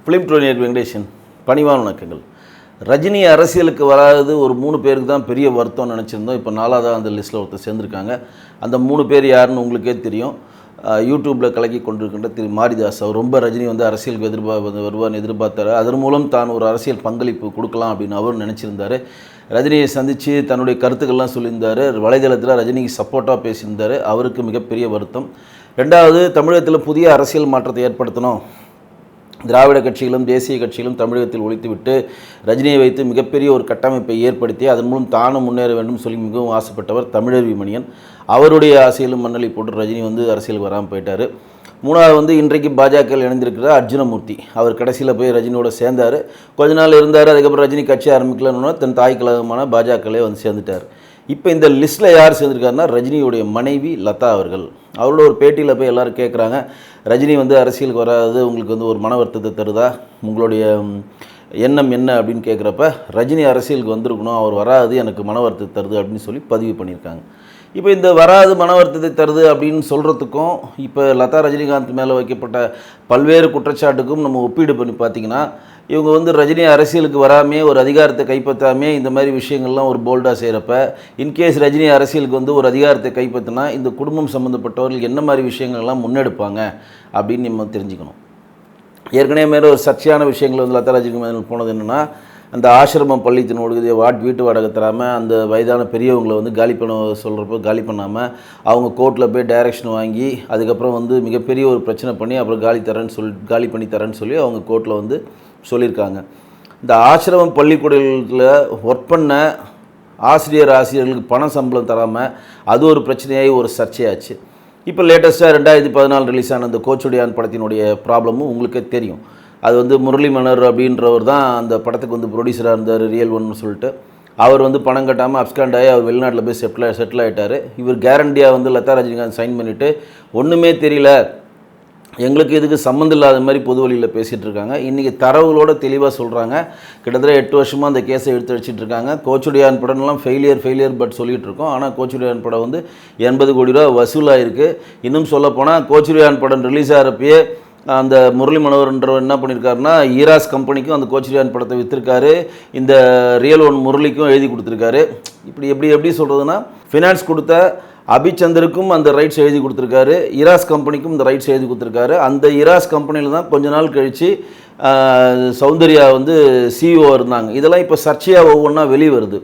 Film ட்ரோனியர் Venkatesan பணிவான வணக்கங்கள். ரஜினி அரசியலுக்கு வராது ஒரு 3 பேருக்கு தான் பெரிய வருத்தம் நினச்சிருந்தோம். இப்போ 4வது அந்த லிஸ்ட்டில் ஒருத்தர் சேர்ந்துருக்காங்க. அந்த 3 பேர் யாருன்னு உங்களுக்கே தெரியும். யூடியூப்பில் கலக்கி கொண்டிருக்கின்ற திரு மாரிதாஸ். அவர் ரொம்ப ரஜினி வந்து அரசியலுக்கு வருவார்னு எதிர்பார்த்தார். அதன் மூலம் தான் ஒரு அரசியல் பங்களிப்பு கொடுக்கலாம் அப்படின்னு அவர் நினச்சிருந்தார். ரஜினியை சந்தித்து தன்னுடைய கருத்துக்கள்லாம் சொல்லியிருந்தார். வலைதளத்தில் ரஜினிக்கு சப்போர்ட்டாக பேசியிருந்தார். அவருக்கு மிகப்பெரிய வருத்தம். 2வது, தமிழகத்தில் புதிய அரசியல் மாற்றத்தை ஏற்படுத்தணும், திராவிட கட்சிகளும் தேசிய கட்சிகளும் தமிழகத்தில் ஒழித்துவிட்டு ரஜினியை வைத்து மிகப்பெரிய ஒரு கட்டமைப்பை ஏற்படுத்தி அதன் மூலம் தானும் முன்னேற வேண்டும் சொல்லி மிகவும் ஆசைப்பட்டவர் தமிழருவி மணியன். அவருடைய ஆசையிலும் மண்ணலி போட்டு ரஜினி வந்து அரசியலுக்கு வராமல் போயிட்டார். 3வது இன்றைக்கு பாஜக இணைந்திருக்கிற அர்ஜுனமூர்த்தி. அவர் கடைசியில் போய் ரஜினியோட சேர்ந்தார். கொஞ்ச நாள் இருந்தார். அதுக்கப்புறம் ரஜினி கட்சி ஆரம்பிக்கலன்னு தன் தாய் கழகமான பாஜகலே வந்து சேர்ந்துட்டார். இப்போ இந்த லிஸ்ட்டில் யார் சேர்ந்துருக்காருன்னா ரஜினியுடைய மனைவி லதா அவர்கள். அவரோட ஒரு பேட்டியில் போய் எல்லோரும் கேட்குறாங்க, ரஜினி வந்து அரசியலுக்கு வராது உங்களுக்கு வந்து ஒரு மன வருத்தத்தை தருதா, உங்களுடைய எண்ணம் என்ன அப்படின்னு கேட்குறப்ப ரஜினி அரசியலுக்கு வந்திருக்கணும், அவர் வராது எனக்கு மன வருத்தத்தை தருது அப்படின்னு சொல்லி பதிவு பண்ணியிருக்காங்க. இப்போ இந்த வராது மன வருத்தத்தை தருது அப்படின்னு சொல்கிறதுக்கும் இப்போ லதா ரஜினிகாந்த் மேலே வைக்கப்பட்ட பல்வேறு குற்றச்சாட்டுக்கும் நம்ம ஒப்பீடு பண்ணி பார்த்திங்கன்னா, இவங்க வந்து ரஜினி அரசியலுக்கு வராமே ஒரு அதிகாரத்தை கைப்பற்றாமே இந்த மாதிரி விஷயங்கள்லாம் ஒரு போல்டாக செய்கிறப்ப, இன்கேஸ் ரஜினி அரசியலுக்கு வந்து ஒரு அதிகாரத்தை கைப்பற்றினா இந்த குடும்பம் சம்மந்தப்பட்டவர்கள் என்ன மாதிரி விஷயங்கள்லாம் முன்னெடுப்பாங்க அப்படின்னு நம்ம தெரிஞ்சுக்கணும். ஏற்கனவே மேலே ஒரு சர்ச்சையான விஷயங்கள் வந்து லதா ரஜினிகாந்த் போனது என்னென்னா, அந்த ஆசிரமம் பள்ளித்தினோடு வீட்டு வாடகை தராமல் அந்த வயதான பெரியவங்களை வந்து காலி பண்ண சொல்கிறப்போ காலி பண்ணாமல் அவங்க கோர்ட்டில் போய் டைரக்ஷன் வாங்கி அதுக்கப்புறம் வந்து மிகப்பெரிய ஒரு பிரச்சனை பண்ணி அப்புறம் காலி பண்ணி தரேன்னு சொல்லி அவங்க கோர்ட்டில் வந்து சொல்லியிருக்காங்க. இந்த ஆசிரமம் பள்ளிக்கூடத்தில் ஒர்க் பண்ண ஆசிரியர்களுக்கு பண சம்பளம் தராமல் அது ஒரு பிரச்சனையாகி ஒரு சர்ச்சையாச்சு. இப்போ லேட்டஸ்ட்டாக 2014 ரிலீஸ் ஆன அந்த கோச்சுடியான் படத்தினுடைய ப்ராப்ளமும் உங்களுக்கே தெரியும். அது வந்து முரளி மன்னர் அப்படின்றவர் தான் அந்த படத்துக்கு வந்து ப்ரொடியூசராக இருந்தார், ரியல் ஒன்னு சொல்லிட்டு. அவர் வந்து பணம் கட்டாமல் அப்ஸ்காண்ட் ஆகி அவர் வெளிநாட்டில் போய் செட்டில் ஆகிட்டார். இவர் கேரண்டியாக வந்து லதா ரஜினிகாந்த் சைன் பண்ணிவிட்டு ஒன்றுமே தெரியல, எங்களுக்கு இதுக்கு சம்மந்தம் இல்லாத மாதிரி பொது வழியில் பேசிகிட்டு இருக்காங்க. இன்றைக்கி தரவுகளோடு தெளிவாக சொல்கிறாங்க. கிட்டத்தட்ட 8 வருஷமாக அந்த கேஸை எடுத்து வச்சுட்டு இருக்காங்க. கோச்சுடியான் படம்லாம் ஃபெயிலியர் பட் சொல்லிகிட்டு இருக்கோம். ஆனால் கோச்சுடியான் படம் வந்து 80 கோடி ரூபா வசூலாக இருக்குது. இன்னும் சொல்லப்போனால் கோச்சுடியான் படம் ரிலீஸ் ஆகிறப்பயே அந்த முரளி மனோகர்ன்றவர் என்ன பண்ணியிருக்காருன்னா, ஈராஸ் கம்பெனிக்கும் அந்த கோச்சுடியான் படத்தை விற்றுருக்காரு, இந்த ரியல் ஒன் முரளிக்கும் எழுதி கொடுத்துருக்காரு. இப்படி எப்படி சொல்கிறதுனா, ஃபினான்ஸ் கொடுத்த அபிச்சந்தருக்கும் அந்த ரைட்ஸ் எழுதி கொடுத்துருக்காரு, ஈராஸ் கம்பெனிக்கும் இந்த ரைட்ஸ் எழுதி கொடுத்துருக்காரு. அந்த ஈராஸ் கம்பெனியில் தான் கொஞ்ச நாள் கழித்து சௌந்தர்யா வந்து சிஇஓ இருந்தாங்க. இதெல்லாம் இப்போ சர்ச்சையாக ஒவ்வொன்றா வெளியே வருது.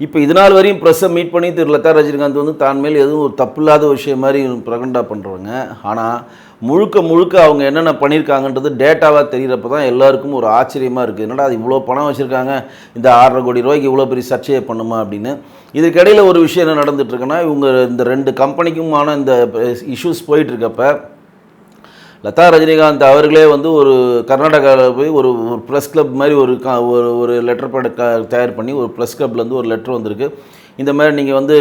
இப்போ இதனால் வரையும் ப்ரெஸ்ஸை மீட் பண்ணி திரு லதா ரஜினிகாந்த் வந்து தான் மேல் எதுவும் ஒரு தப்பில்லாத விஷயம் மாதிரி பிரகண்டா பண்ணுறவங்க. ஆனால் முழுக்க அவங்க என்னென்ன பண்ணியிருக்காங்கன்றது டேட்டாவாக தெரிகிறப்ப தான் எல்லாருக்கும் ஒரு ஆச்சரியமாக இருக்குது. என்னடா அது இவ்வளோ பணம் வச்சுருக்காங்க, இந்த 6.5 கோடி ரூபாய்க்கு இவ்வளோ பெரிய சர்ச்சையை பண்ணுமா அப்படின்னு. இதுக்கிடையில் ஒரு விஷயம் என்ன நடந்துகிட்ருக்குன்னா, இவங்க இந்த 2 கம்பெனிக்குமான இந்த இஷ்யூஸ் போயிட்டுருக்கப்ப லதா ரஜினிகாந்த் அவர்களே வந்து ஒரு கர்நாடகாவில் போய் ஒரு ப்ரெஸ் கிளப் மாதிரி ஒரு லெட்டர் பேட் தயார் பண்ணி ஒரு ப்ரெஸ் கிளப்லேருந்து ஒரு லெட்டர் வந்திருக்கு. இந்த மாதிரி நீங்கள் வந்து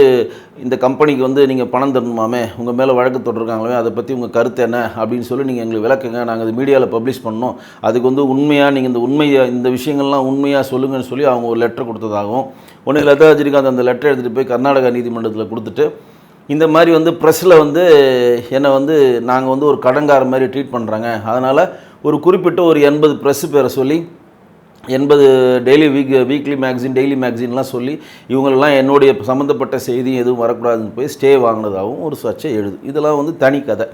இந்த கம்பெனிக்கு வந்து நீங்கள் பணம் தரணுமாமே, உங்கள் மேலே வழக்கு தொடர்றாங்களே, அதை பற்றி உங்கள் கருத்து என்ன அப்படின்னு சொல்லி நீங்கள் எங்களுக்கு விளக்குங்க, நாங்கள் அது மீடியாவில் பப்ளிஷ் பண்ணோம், அதுக்கு வந்து உண்மையாக நீங்கள் இந்த விஷயங்கள்லாம் உண்மையாக சொல்லுங்கன்னு சொல்லி அவங்க ஒரு லெட்டர் கொடுத்ததாகவும், ஒன்று லதா ரஜினிகாந்த் அந்த லெட்டர் எடுத்துகிட்டு போய் கர்நாடகா நீதிமன்றத்தில் கொடுத்துட்டு, இந்த மாதிரி வந்து ப்ரெஸ்ஸில் வந்து என்னை வந்து நாங்கள் வந்து ஒரு கடங்கார மாதிரி ட்ரீட் பண்ணுறாங்க, அதனால் ஒரு குறிப்பிட்ட ஒரு 80 ப்ரெஸ்ஸு பேரை சொல்லி 80 வீக்லி மேக்சின் டெய்லி மேக்சின்லாம் சொல்லி இவங்களெல்லாம் என்னுடைய சம்மந்தப்பட்ட செய்தி எதுவும் வரக்கூடாதுன்னு போய் ஸ்டே வாங்கினதாகவும் ஒரு சர்ச்சை எழுது. இதெல்லாம் வந்து தனி கதை.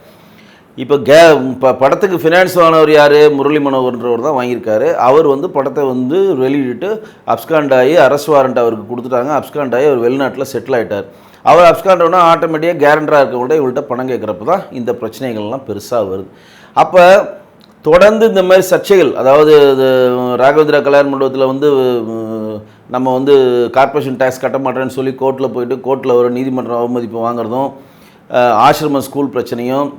இப்போ படத்துக்கு ஃபினான்ஸ் வாங்கினவர் யார்? முரளி மனோகர்ன்றவர் தான் வாங்கியிருக்காரு. அவர் வந்து படத்தை வந்து வெளியிட்டு அப்ஸ்காண்ட் ஆகி அரெஸ்ட் வாரண்ட் அவருக்கு கொடுத்துட்டாங்க. அப்ஸ்காண்ட் ஆகி அவர் வெளிநாட்டில் செட்டில் ஆகிட்டார். அவர் அப்ஸ்காண்டோன்னா ஆட்டோமேட்டிக்காக கேரண்டராக இருக்கவங்கள்ட்ட இவங்கள்ட்ட பணம் கேட்குறப்ப தான் இந்த பிரச்சனைகள்லாம் பெருசாக வருது. அப்போ தொடர்ந்து இந்த மாதிரி சர்ச்சைகள், அதாவது ராகவேந்திரா கல்யாண மண்டபத்தில் வந்து நம்ம வந்து கார்ப்பரேஷன் டேக்ஸ் கட்ட மாட்டேன்னு சொல்லி கோர்ட்டில் ஒரு நீதிமன்றம் அவமதிப்பு வாங்குறதும், ஆசிரம ஸ்கூல் பிரச்சனையும்,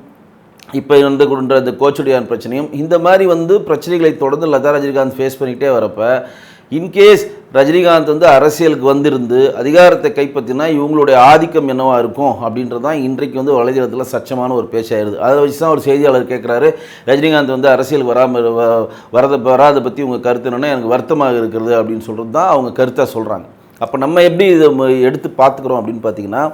இப்போ வந்து கொண்ட இந்த கோச்சுடியான் பிரச்சனையும், இந்த மாதிரி வந்து பிரச்சனைகளை தொடர்ந்து லதா ரஜினிகாந்த் ஃபேஸ் பண்ணிக்கிட்டே வரப்போ, இன்கேஸ் ரஜினிகாந்த் வந்து அரசியலுக்கு வந்திருந்து அதிகாரத்தை கைப்பற்றினா இவங்களுடைய ஆதிக்கம் என்னவாக இருக்கும் அப்படின்றது தான் இன்றைக்கு வந்து வலைதளத்தில் சர்ச்சமான ஒரு பேச்சாயிருது. அதை வச்சு தான் ஒரு செய்தியாளர் கேட்குறாரு, ரஜினிகாந்த் வந்து அரசியலுக்கு வராத பற்றி உங்கள் கருத்து என்னென்னா எனக்கு வருத்தமாக இருக்கிறது அப்படின்னு சொல்கிறது தான் அவங்க கருத்தாக சொல்கிறாங்க. அப்போ நம்ம எப்படி இதை எடுத்து பார்த்துக்குறோம் அப்படின்னு பார்த்தீங்கன்னா,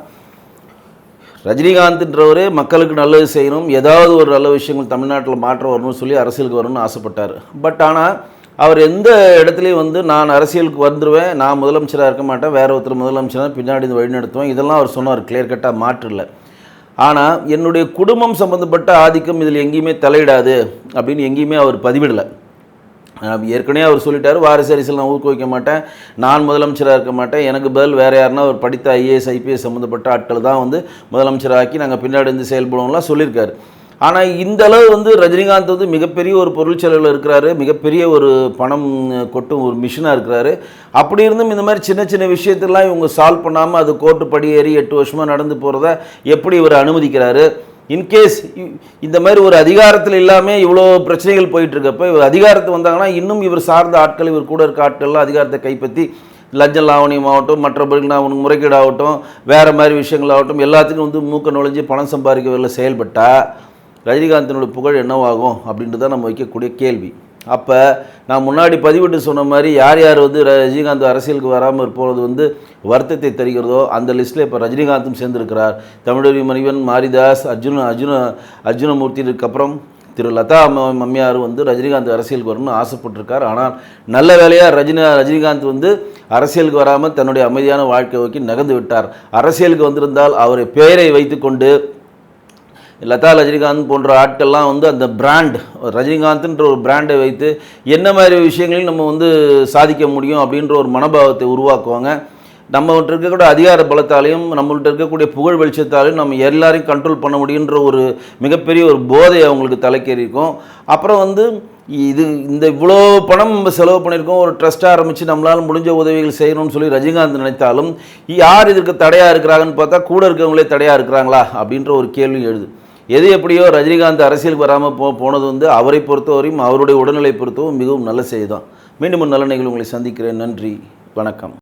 ரஜினிகாந்த்ன்றவரே மக்களுக்கு நல்லது செய்யணும், ஏதாவது ஒரு நல்ல விஷயங்கள் தமிழ்நாட்டில் மாற்றம் வரணும்னு சொல்லி அரசியலுக்கு வரணும்னு ஆசைப்பட்டார். பட் ஆனால் அவர் எந்த இடத்துலையும் வந்து நான் அரசியலுக்கு வந்துடுவேன், நான் முதலமைச்சராக இருக்க மாட்டேன், வேற ஒருத்தர் முதலமைச்சராக பின்னாடி இந்த வழிநடத்துவேன், இதெல்லாம் அவர் சொன்னார். கிளியர் கட்டாக மாற்று இல்லை. ஆனால் என்னுடைய குடும்பம் சம்மந்தப்பட்ட ஆதிக்கம் இதில் எங்கேயுமே தலையிடாது அப்படின்னு எங்கேயுமே அவர் பதிவிடலை. ஏற்கனவே அவர் சொல்லிட்டார், வாரிசு அரசியல் நான் ஊக்குவிக்க மாட்டேன், நான் முதலமைச்சராக இருக்க மாட்டேன், எனக்கு பதில் வேறு யாருன்னா ஒரு படித்த ஐஏஎஸ் ஐபிஎஸ் சம்மந்தப்பட்ட ஆட்கள் தான் வந்து முதலமைச்சராக்கி நாங்கள் பின்னாடி இருந்து செயல்படுவோம்லாம் சொல்லியிருக்காரு. ஆனால் இந்த அளவு வந்து ரஜினிகாந்த் வந்து மிகப்பெரிய ஒரு பொருள் செலவில் இருக்கிறாரு, மிகப்பெரிய ஒரு பணம் கொட்டும் ஒரு மிஷினாக இருக்கிறாரு. அப்படி இருந்தும் இந்த மாதிரி சின்ன சின்ன விஷயத்தெல்லாம் இவங்க சால்வ் பண்ணாமல் அது கோர்ட்டு படி ஏறி 8 வருஷமாக நடந்து போகிறத எப்படி இவர் அனுமதிக்கிறாரு? இன்கேஸ் இந்த மாதிரி ஒரு அதிகாரத்தில் இல்லாமல் இவ்வளோ பிரச்சனைகள் போயிட்டுருக்கப்போ இவர் அதிகாரத்தை வந்தாங்கன்னா இன்னும் இவர் சார்ந்த ஆட்கள், இவர் கூட இருக்க ஆட்கள்லாம் அதிகாரத்தை கைப்பற்றி லஞ்ச லாவணியம் ஆகட்டும், மற்றபடி அவனுக்கு முறைகேடு ஆகட்டும், வேறு மாதிரி விஷயங்கள் ஆகட்டும், எல்லாத்துக்கும் வந்து மூக்க நுழைஞ்சு பணம் சம்பாதிக்கவில்லை செயல்பட்டால் ரஜினிகாந்தினுடைய புகழ் என்னவாகும் அப்படின்ட்டு தான் நம்ம வைக்கக்கூடிய கேள்வி. அப்போ நான் முன்னாடி பதிவிட்டு சொன்ன மாதிரி யார் யார் வந்து ரஜினிகாந்த் அரசியலுக்கு வராமல் இருப்பது வந்து வருத்தத்தை தருகிறதோ அந்த லிஸ்ட்டில் இப்போ ரஜினிகாந்தும் சேர்ந்திருக்கிறார். தமிழறி மணிவன், மாரிதாஸ், அர்ஜுனமூர்த்திக்கு அப்புறம் திரு லதா மம்மியார் வந்து ரஜினிகாந்த் அரசியலுக்கு வரணும்னு ஆசைப்பட்டிருக்கார். ஆனால் நல்ல வேலையாக ரஜினிகாந்த் வந்து அரசியலுக்கு வராமல் தன்னுடைய அமைதியான வாழ்க்கை நோக்கி நகர்ந்து விட்டார். அரசியலுக்கு வந்திருந்தால் அவரை பெயரை வைத்துக்கொண்டு லதா ரஜினிகாந்த் போன்ற ஆட்கள்லாம் வந்து அந்த பிராண்ட் ரஜினிகாந்த்ன்ற ஒரு பிராண்டை வைத்து என்ன மாதிரி விஷயங்களையும் நம்ம வந்து சாதிக்க முடியும் அப்படின்ற ஒரு மனோபாவத்தை உருவாக்குவாங்க. நம்மகிட்ட இருக்கக்கூடிய அதிகார பலத்தாலையும் நம்மள்கிட்ட இருக்கக்கூடிய புகழ் வெளிச்சத்தாலையும் நம்ம எல்லாரையும் கண்ட்ரோல் பண்ண முடியுன்ற ஒரு மிகப்பெரிய ஒரு போதை அவங்களுக்கு தலைக்கேறிக்கும். அப்புறம் வந்து இந்த இவ்வளோ பணம் நம்ம செலவு பண்ணியிருக்கோம், ஒரு ட்ரஸ்ட்டாக ஆரம்பித்து நம்மளால் முடிஞ்ச உதவிகள் செய்யணும்னு சொல்லி ரஜினிகாந்த் நினைத்தாலும் யார் இதற்கு தடையாக இருக்கிறாங்கன்னு பார்த்தா கூட இருக்கவங்களே தடையாக இருக்கிறாங்களா அப்படின்ற ஒரு கேள்வி எழுது. எது எப்படியோ ரஜினிகாந்த் அரசியலுக்கு வராமல் போனது வந்து அவரை பொறுத்தவரையும் அவருடைய உடல்நிலை பொறுத்தவரையும் மிகவும் நல்ல செய்தி தான். மீண்டும் நல்ல நிகழ்வு உங்களை சந்திக்கிறேன். நன்றி, வணக்கம்.